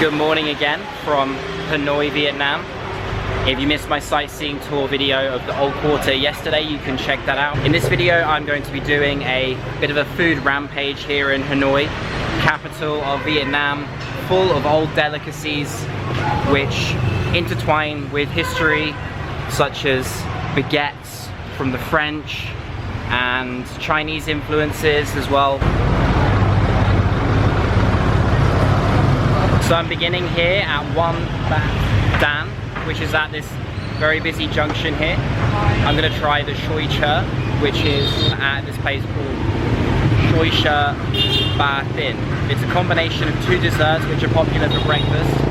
Good morning again from Hanoi, Vietnam. If you missed my sightseeing tour video of the Old Quarter yesterday, you can check that out. In this video, I'm going to be doing a bit of a food rampage here in Hanoi, capital of Vietnam, full of old delicacies which intertwine with history, such as baguettes from the French and Chinese influences as well. So I'm beginning here at One Bac Dan, which is at this very busy junction here. I'm going to try the Xôi Chợ, which is at this place called Xôi Chợ Ba Thin. It's a combination of two desserts which are popular for breakfast.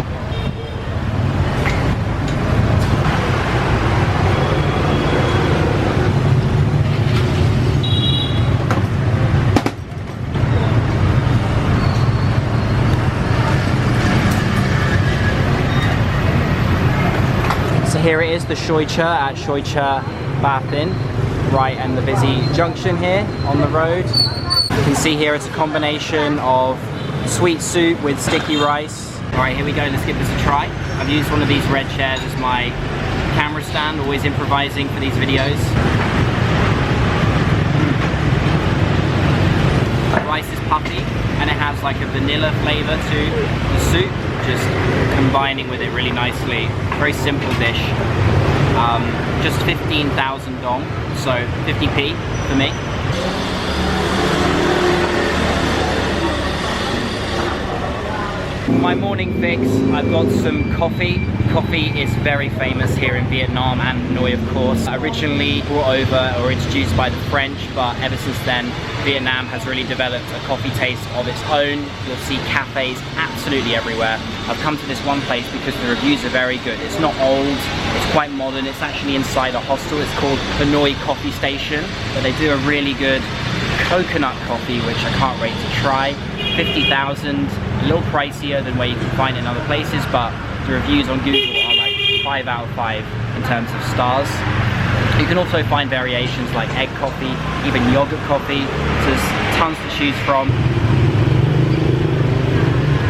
Here it is, the Xôi Chợ at Xôi Chợ Ba Thin, right in the busy junction here on the road. You can see here it's a combination of sweet soup with sticky rice. Alright, here we go, let's give this a try. I've used one of these red chairs as my camera stand, always improvising for these videos. The rice is puffy and it has like a vanilla flavour to the soup, just combining with it really nicely. Very simple dish. Just 15,000 dong, so 50p for me. My morning fix, I've got some coffee. Coffee is very famous here in Vietnam and Hanoi, of course. Originally brought over or introduced by the French, but ever since then Vietnam has really developed a coffee taste of its own. You'll see cafes absolutely everywhere. I've come to this one place because the reviews are very good. It's not old, it's quite modern. It's actually inside a hostel. It's called Hanoi Coffee Station, but they do a really good coconut coffee, which I can't wait to try. 50,000, a little pricier than where you can find in other places, but the reviews on Google are like 5 out of 5 in terms of stars. You can also find variations like egg coffee, even yogurt coffee, so there's tons to choose from.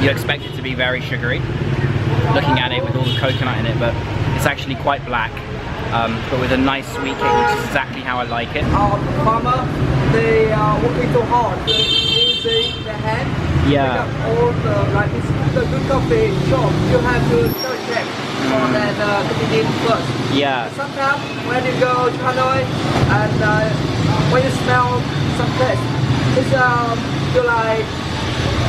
You expect it to be very sugary, looking at it with all the coconut in it, but it's actually quite black, but with a nice sweet kick, which is exactly how I like it. Farmer, they are working so hard, using their hand. Yeah. All the, like the good coffee shop, you have to double check for that coffee bean first. Yeah. Sometimes when you go to Hanoi and when you smell some place, it's you like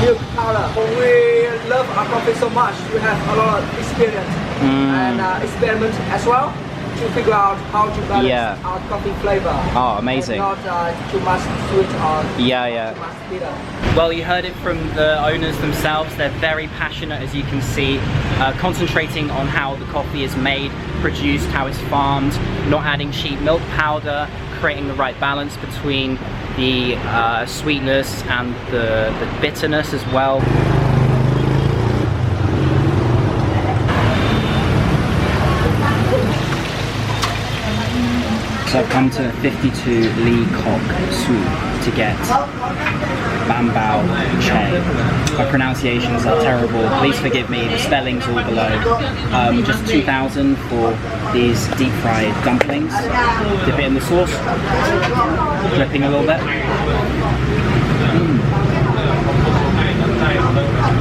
milk powder. We love our coffee so much. We have a lot of experience and experiment as well to figure out how to balance our coffee flavor. Oh, amazing. Not too much sweet or too much bitter. Well, you heard it from the owners themselves. They're very passionate, as you can see, concentrating on how the coffee is made, produced, how it's farmed, not adding cheap milk powder, creating the right balance between the sweetness and the bitterness as well. So I've come to 52 Lee Kok Soup to get Bam Bao Che. My pronunciations are terrible, please forgive me, the spelling's all below. Just 2,000 for these deep fried dumplings. Dip it in the sauce, dripping a little bit.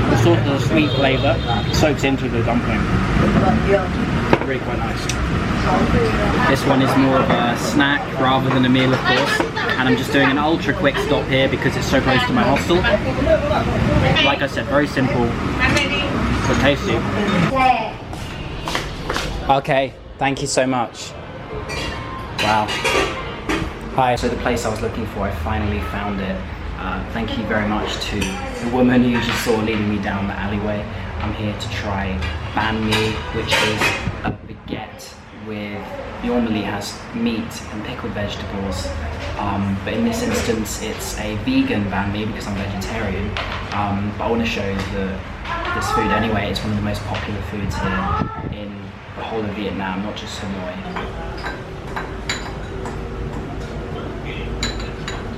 The sauce has a sweet flavour, soaks into the dumpling. Really quite nice. This one is more of a snack rather than a meal, of course, and I'm just doing an ultra quick stop here because it's so close to my hostel. Like I said, very simple but tasty. Okay, thank you so much. Wow. Hi. So the place I was looking for, I finally found it. Thank you very much to the woman who you just saw leading me down the alleyway. I'm here to try banh mi, which is a baguette with, normally has meat and pickled vegetables, but in this instance it's a vegan banh mi because I'm vegetarian, but I want to show you this food anyway. It's one of the most popular foods here in the whole of Vietnam, not just Hanoi.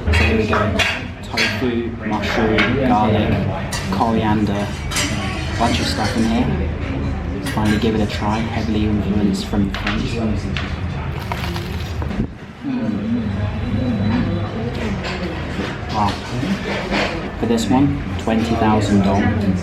So here we go, tofu, mushroom, garlic, coriander, bunch of stuff in here. Let's finally give it a try. Heavily influenced from the French. Wow. For this one, 20,000 dong.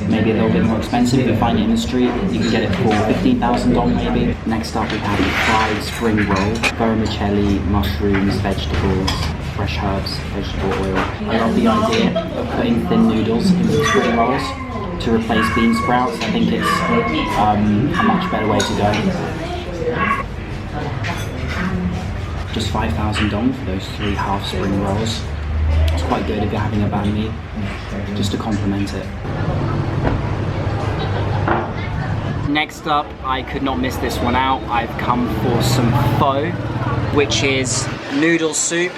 Maybe a little bit more expensive. If you find it in the street, you can get it for 15,000 dong maybe. Next up we have the fried spring roll. Vermicelli, mushrooms, vegetables, fresh herbs, vegetable oil. I love the idea of putting thin noodles into spring rolls to replace bean sprouts. I think it's a much better way to go. Just 5,000 dong for those 3 half spring rolls. It's quite good if you're having a banh mi, just to complement it. Next up, I could not miss this one out. I've come for some pho, which is noodle soup,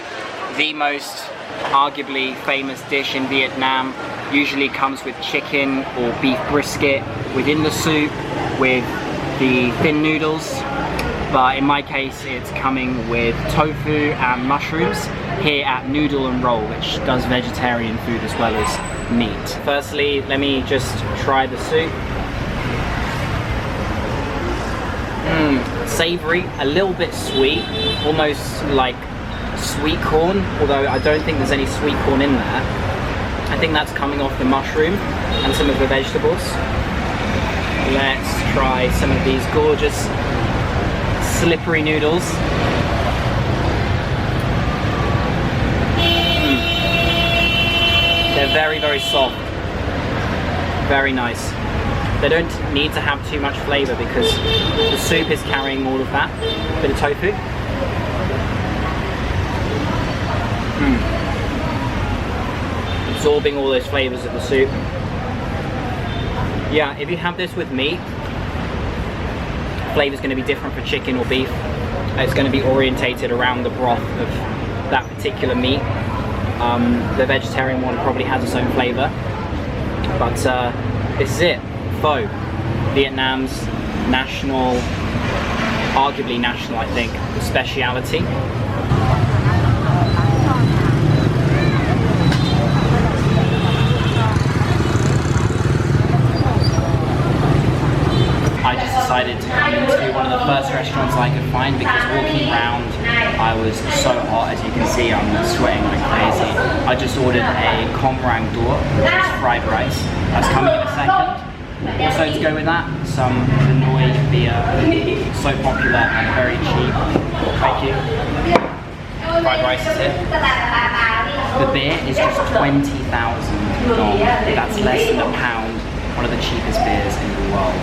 the most arguably famous dish in Vietnam. Usually comes with chicken or beef brisket within the soup with the thin noodles. But in my case, it's coming with tofu and mushrooms here at Noodle and Roll, which does vegetarian food as well as meat. Firstly, let me just try the soup. Savory, a little bit sweet, almost like sweet corn, although I don't think there's any sweet corn in there. I think that's coming off the mushroom and some of the vegetables. Let's try some of these gorgeous slippery noodles. They're very, very soft. Very nice. They don't need to have too much flavour because the soup is carrying all of that. Bit of tofu. Absorbing all those flavours of the soup. Yeah, if you have this with meat, flavour is going to be different for chicken or beef. It's going to be orientated around the broth of that particular meat. The vegetarian one probably has its own flavour, but this is it. Pho, Vietnam's national, arguably national, I think, speciality. I just decided to come into one of the first restaurants I could find because walking around I was so hot. As you can see, I'm sweating like crazy. I just ordered a com rang dor, which is fried rice. That's coming in a second. Also to go with that, some Hanoi beer, so popular and very cheap. Thank you. Fried rice is it. The beer is just 20,000 dong. That's less than £1. One of the cheapest beers in the world.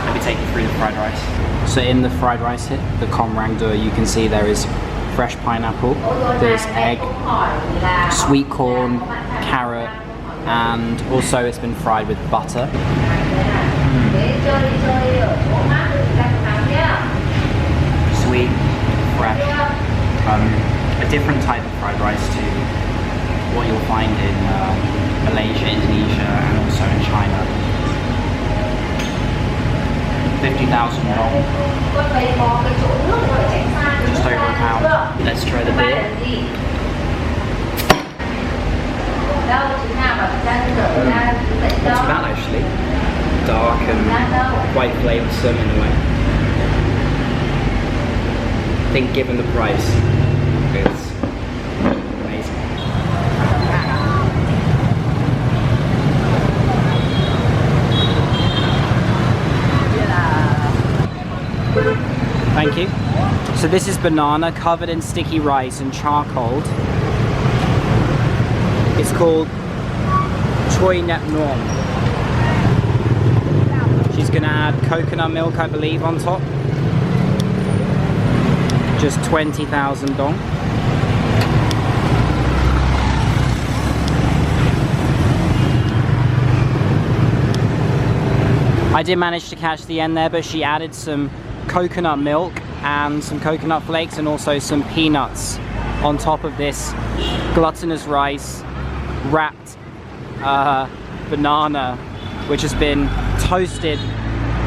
Let me take you through the fried rice. So in the fried rice here, the com rang dor, you can see there is fresh pineapple, there's egg, sweet corn, carrot, and also it's been fried with butter. Sweet, fresh, a different type of fried rice to what you'll find in Malaysia, Indonesia, and also in China. 50,000 dong, just over £1. Let's try the beer. Not too bad actually. Dark and quite flavoursome in a way. I think given the price, it's amazing. Thank you. So this is banana covered in sticky rice and charcoal. It's called Choi Nep Nom. She's gonna add coconut milk, I believe, on top. Just 20,000 dong. I did manage to catch the end there, but she added some coconut milk and some coconut flakes and also some peanuts on top of this gluttonous rice wrapped banana, which has been toasted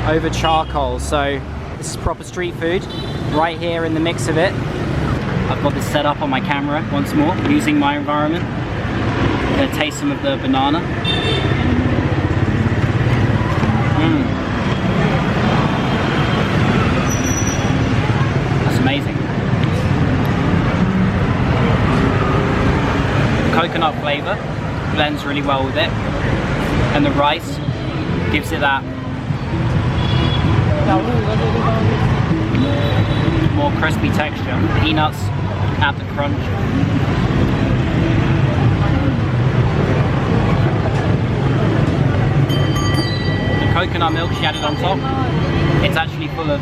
over charcoal. So this is proper street food right here in the mix of it. I've got this set up on my camera once more using my environment. I'm gonna taste some of the banana. That's amazing. Coconut flavour blends really well with it, and the rice gives it that more crispy texture. Peanuts add the crunch. The coconut milk she added on top, it's actually full of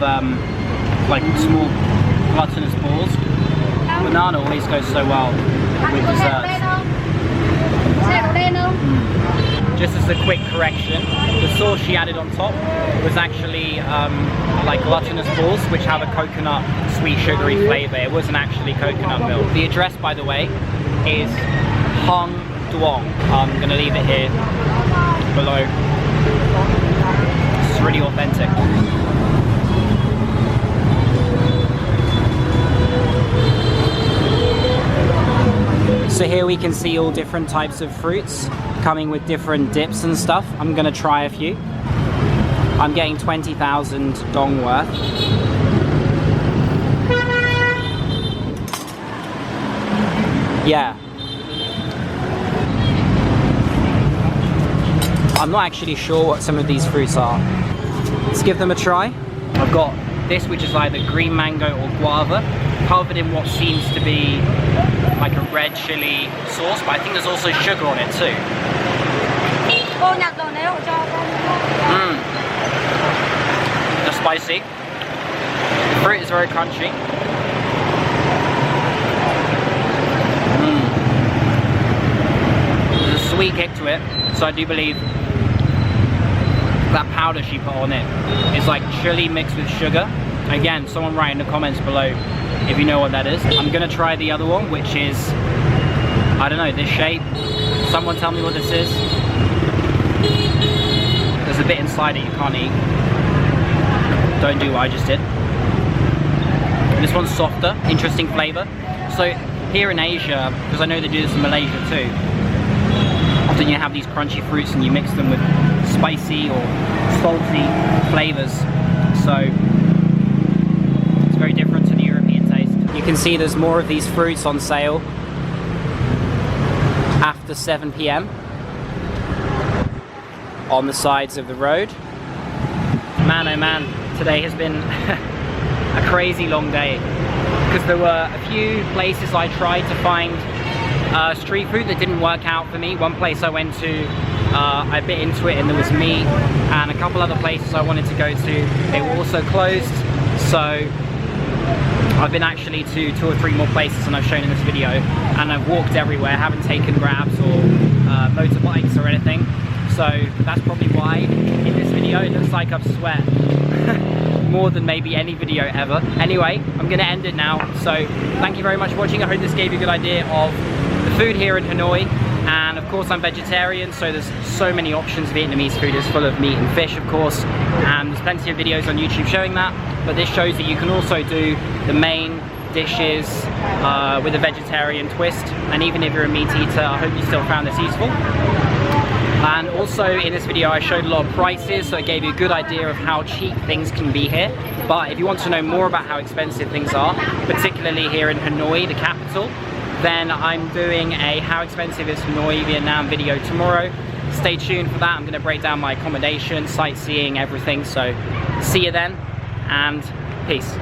like small glutinous balls. Banana always goes so well with desserts. Just as a quick correction, the sauce she added on top was actually like glutinous balls, which have a coconut sweet sugary flavour. It wasn't actually coconut milk. The address, by the way, is Hong Duong. I'm going to leave it here below. It's really authentic. So here we can see all different types of fruits coming with different dips and stuff. I'm gonna try a few. I'm getting 20,000 dong worth. Yeah. I'm not actually sure what some of these fruits are. Let's give them a try. I've got this, which is either green mango or guava, covered in what seems to be like a red chili sauce, but I think there's also sugar on it too. It's spicy. The fruit is very crunchy. There's a sweet kick to it, so I do believe that powder she put on it is like chili mixed with sugar. Again, someone write in the comments below if you know what that is. I'm gonna try the other one, which is, I don't know, this shape. Someone tell me what this is. There's a bit inside it you can't eat. Don't do what I just did. This one's softer, interesting flavour. So here in Asia, because I know they do this in Malaysia too, often you have these crunchy fruits and you mix them with spicy or salty flavours. So it's very different to the European taste. You can see there's more of these fruits on sale after 7 p.m. on the sides of the road. Man, oh man, today has been a crazy long day, because there were a few places I tried to find street food that didn't work out for me. One place I went to, I bit into it and there was meat, and a couple other places I wanted to go to, they were also closed. So I've been actually to 2 or 3 more places than I've shown in this video, and I've walked everywhere, haven't taken grabs or motorbikes or anything. So that's probably why in this video it looks like I've sweat more than maybe any video ever. Anyway, I'm gonna end it now. So thank you very much for watching. I hope this gave you a good idea of the food here in Hanoi. And of course I'm vegetarian, so there's so many options. Vietnamese food is full of meat and fish, of course, and there's plenty of videos on YouTube showing that. But this shows that you can also do the main dishes with a vegetarian twist. And even if you're a meat eater, I hope you still found this useful. And also in this video I showed a lot of prices, so it gave you a good idea of how cheap things can be here. But if you want to know more about how expensive things are, particularly here in Hanoi, the capital, then I'm doing a How Expensive is Hanoi, Vietnam video tomorrow. Stay tuned for that. I'm going to break down my accommodation, sightseeing, everything. So see you then, and peace.